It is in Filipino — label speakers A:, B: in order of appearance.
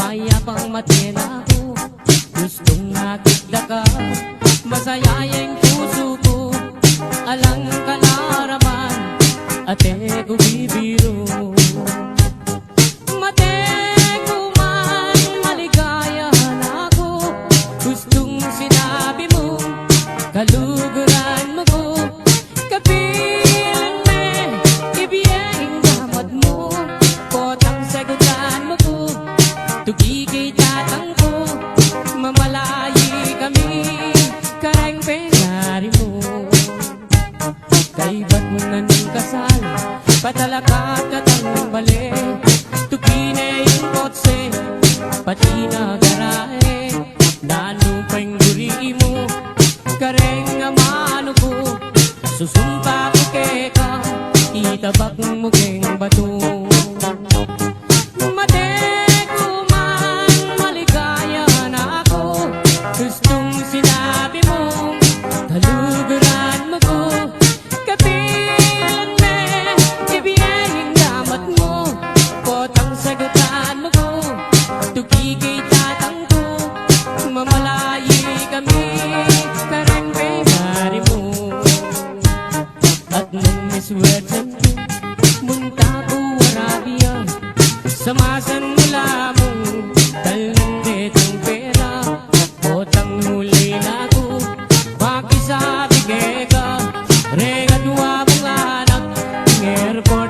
A: mayapang matena ko. Gustong nakita ka, masaya yung puso ko. Alang kalaraman, ate ko bibiro. Mate ko man, maligaya na ako. Gustong sinabi mo, kaluguran mo ko. Kapilan me, ibiyeng damad mo. Potang sagutan mo ko, tugi kay tatang ko. Mamalayi kami, kareng penari mo. Kay ba't mo na ng kasal, patalakat katang bali. Tugi na yung kotse, pati na garahe. Nanupang guri mo, kareng amano ko. Susumpa ko kay ka, itabak mo keng bato. Mate ko man, maligaya na ako. Gustong sinabi mo, kaluguran mo ko. Kapilan me, ibiyeng damat mo. Potang sagutan mo ko, tugi kay tatang ko. Mamalayi kami, karang penari mo. At nung miswerten ko, munta ko Arabia. Samasan mula mo, talang detang pera. Potang muli na ko, makisabi ka. Regadwa mong anak, ng airport